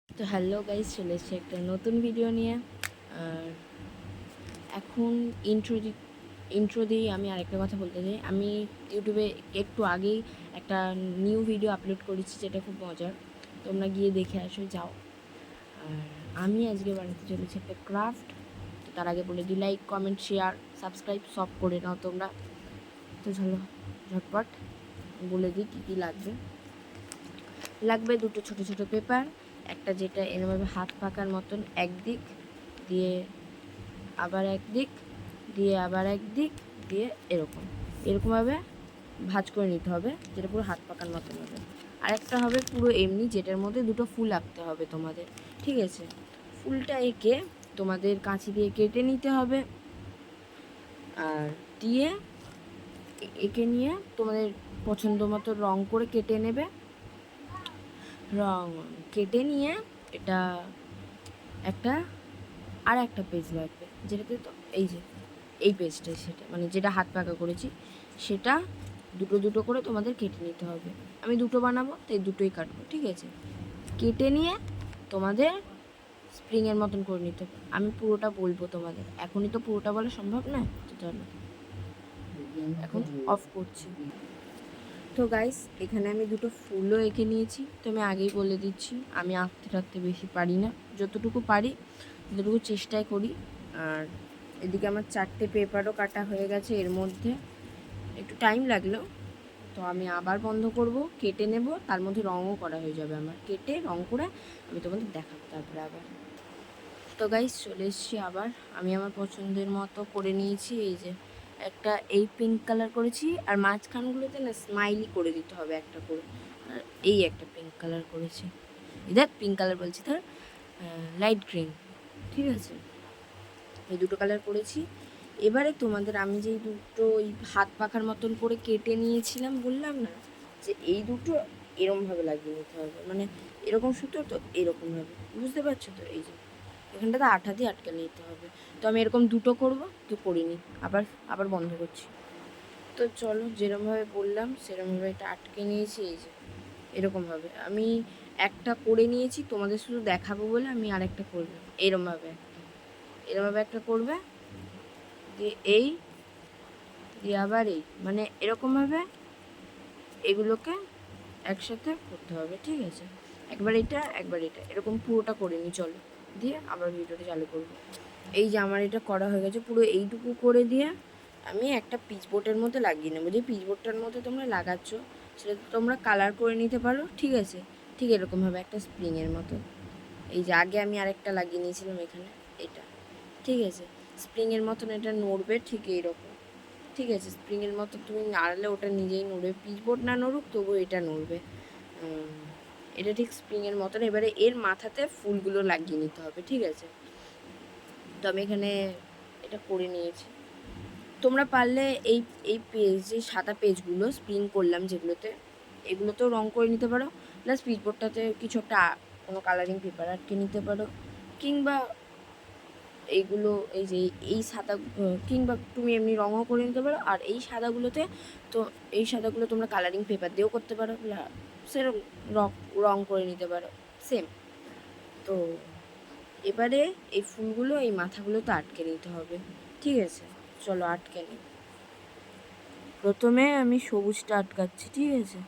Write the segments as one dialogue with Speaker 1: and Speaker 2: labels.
Speaker 1: তো hello guys, চলে এসেছি একটা নতুন ভিডিও নিয়ে। আর এখন ইন্ট্রো দিয়েই আমি আরেকটা কথা বলতে চাই। আমি ইউটিউবে একটু আগেই একটা নিউ ভিডিও আপলোড করেছি, যেটা খুব মজার। তোমরা গিয়ে দেখে আসো, যাও। আর আমি আজকে বানাতে চলেছি একটা ক্রাফট। তো তার আগে বলে দিই, লাইক, কমেন্ট, শেয়ার, সাবস্ক্রাইব সব করে নাও তোমরা। তো চলো ঝটপট বলে দিই কী কী লাগবে। লাগবে দুটো ছোট ছোট পেপার, একটা যেটা এরমভাবে হাত পাকার মতন একদিক দিয়ে, আবার একদিক দিয়ে, আবার একদিক দিয়ে, এরকমভাবে ভাঁজ করে নিতে হবে, যেটা পুরো হাত পাকার মতন হবে। আরেকটা হবে পুরো এমনি, যেটার মধ্যে দুটো ফুল আঁকতে হবে তোমাদের, ঠিক আছে? ফুলটা এঁকে তোমাদের কাঁচি দিয়ে কেটে নিতে হবে। আর দিয়ে এঁকে নিয়ে তোমাদের পছন্দ মতো রং করে কেটে নেবে। রং কেটে নিয়ে এটা একটা আর একটা পেজ লাগবে, যেটাতে তো এই পেজটা, সেটা মানে যেটা হাত পাকা করেছি, সেটা দুটো দুটো করে তোমাদের কেটে নিতে হবে। আমি দুটো বানাবো তাই দুটোই কাটবো, ঠিক আছে? কেটে নিয়ে তোমাদের স্প্রিংয়ের মতন করে নিতে হবে। আমি পুরোটা বলবো তোমাদের, এখনই তো পুরোটা বলা সম্ভব নয়, তো চলো এখন অফ করছি। তো গাইস, এখানে আমি দুটো ফুলও এঁকে নিয়েছি। তো আমি আগেই বলে দিচ্ছি, আমি আঁকতে টাকতে বেশি পারি না, যতটুকু পারি যতটুকু চেষ্টাই করি। আর এদিকে আমার 4টে পেপারও কাটা হয়ে গেছে, এর মধ্যে একটু টাইম লাগলো। তো আমি আবার বন্ধ করব, কেটে নেব, তার মধ্যে রঙও করা হয়ে যাবে আমার। কেটে রং করে আমি তোমাদের দেখাবো তারপরে আবার। তো গাইস, চলে এসেছি আবার। আমি আমার পছন্দের মতো করে নিয়েছি। এই যে একটা এই পিঙ্ক কালার করেছি, আর মাঝখানগুলোতে না স্মাইলি করে দিতে হবে একটা করে। আর এই একটা পিঙ্ক কালার করেছি, দেখ পিঙ্ক কালার বলছি, ধর লাইট গ্রিন, ঠিক আছে? এই দুটো কালার করেছি। এবারে তোমাদের আমি যেই দুটো ওই হাত পাখার মতন করে কেটে নিয়েছিলাম, বললাম না যে এই দুটো এরকমভাবে লাগিয়ে নিতে হবে, মানে এরকম সুতো তো এরকমভাবে, বুঝতে পারছো তো? এই যে এখানটাতে আঠা দিয়ে আটকে নিতে হবে। তো আমি এরকম দুটো করবো, তো করিনি, আবার আবার বন্ধ করছি। তো চলো, যেরকমভাবে বললাম সেরকমভাবে এটা আটকে নিয়েছি। এই যে এরকমভাবে আমি একটা করে নিয়েছি, তোমাদের শুধু দেখাবো বলে আমি আরেকটা করবো। এরকমভাবে একটা করবে, দিয়ে দিয়ে আবার মানে এরকমভাবে এগুলোকে একসাথে করতে হবে, ঠিক আছে? একবার এটা এরকম পুরোটা করে নিই, চলো। দিয়ে আবার ভিডিওটা চালু করবো। এই যে আমার এটা করা হয়ে গেছে, পুরো এইটুকু করে দিয়ে আমি একটা পিচবোর্ডের মধ্যে লাগিয়ে নেবো। যে পিচবোর্ডটার মধ্যে তোমরা লাগাচ্ছ, সেটা তোমরা কালার করে নিতে পারো, ঠিক আছে? ঠিক এরকমভাবে একটা স্প্রিংয়ের মতো। এই যে আগে আমি আরেকটা লাগিয়ে নিয়েছিলাম এখানে, এটা, ঠিক আছে? স্প্রিংয়ের মতন এটা নড়বে, ঠিক এইরকম, ঠিক আছে? স্প্রিংয়ের মতো তুমি নাড়লে ওটা নিজেই নড়বে, পিচবোর্ড না নড়ুক তবু এটা নড়বে। এটা ঠিক স্প্রিংয়ের মতন। এবারে এর মাথাতে ফুলগুলো লাগিয়ে নিতে হবে, ঠিক আছে? তো আমি এখানে এটা করে নিয়েছি। তোমরা পারলে এই এই পেজ, যে সাদা পেজগুলো স্প্রিং করলাম যেগুলোতে, এগুলোতেও রং করে নিতে পারো। প্লাস পিচবোর্ডটাতে কিছু একটা কোনো কালারিং পেপার আটকে নিতে পারো, কিংবা এইগুলো, এই যে এই সাদা, কিংবা তুমি এমনি রঙও করে নিতে পারো। আর এই সাদাগুলোতে, তো এই সাদাগুলো তোমরা কালারিং পেপার দিয়েও করতে পারো, সেরকম রং করে নিতে পারো, সেম। তো এবারে এই ফুলগুলো এই মাথাগুলোতে আটকে নিতে হবে, ঠিক আছে? চলো আটকে নিই। প্রথমে আমি সবুজটা আটকাচ্ছি, ঠিক আছে?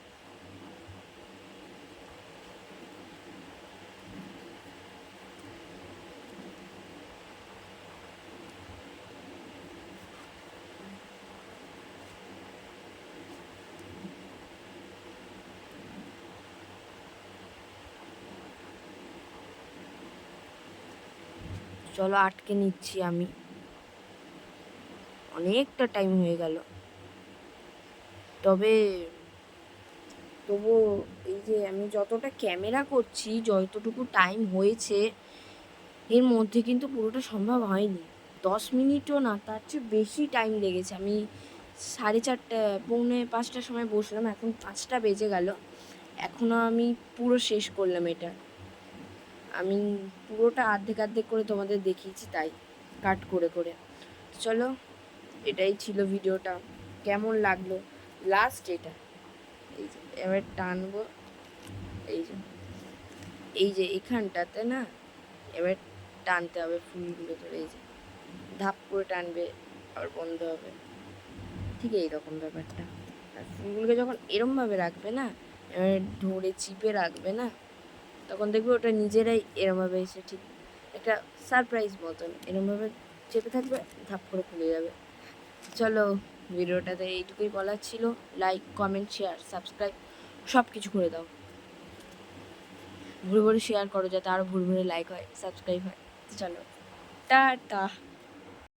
Speaker 1: চলো আটকে নিচ্ছি আমি, অনেকটা টাইম হয়ে গেল। তবু এই যে আমি যতটা ক্যামেরা করছি, যতটুকু টাইম হয়েছে, এর মধ্যে কিন্তু পুরোটা সম্ভব হয়নি। 10 মিনিটও না, তার চেয়ে বেশি টাইম লেগেছে। আমি 4:30, পৌনে 5টার সময় বসলাম, এখন 5টা বেজে গেল, এখনও আমি পুরো শেষ করলাম এটা। আমি পুরোটা অর্ধেক অর্ধেক করে তোমাদের দেখিয়েছি, তাই কাট করে করে। চলো, এটাই ছিল ভিডিওটা। কেমন লাগলো লাস্ট এটা? এই যে এবার টানবো, এই যে এই যে এখানটাতে না এবার টানতে হবে ফুলগুলো ধরে, এই যে ধাপ করে টানবে আবার বন্ধ হবে, ঠিক এইরকম ব্যাপারটা। আর ফুলগুলোকে যখন এরমভাবে রাখবে না, এবার ধরে চিপে রাখবে না, তখন দেখবে ওটা নিজেরাই এরমভাবে এসে ঠিক একটা সারপ্রাইজ মতন এরমভাবে চেপে থাকবে, ধাপ করে খুলে যাবে। চলো, ভিডিওটাতে এইটুকুই বলার ছিল। লাইক, কমেন্ট, শেয়ার, সাবস্ক্রাইব সব কিছু করে দাও, ভুরে ভুরে শেয়ার করো যাতে আরও ভুরে ভুরে লাইক হয়, সাবস্ক্রাইব হয়। চলো, টাটা।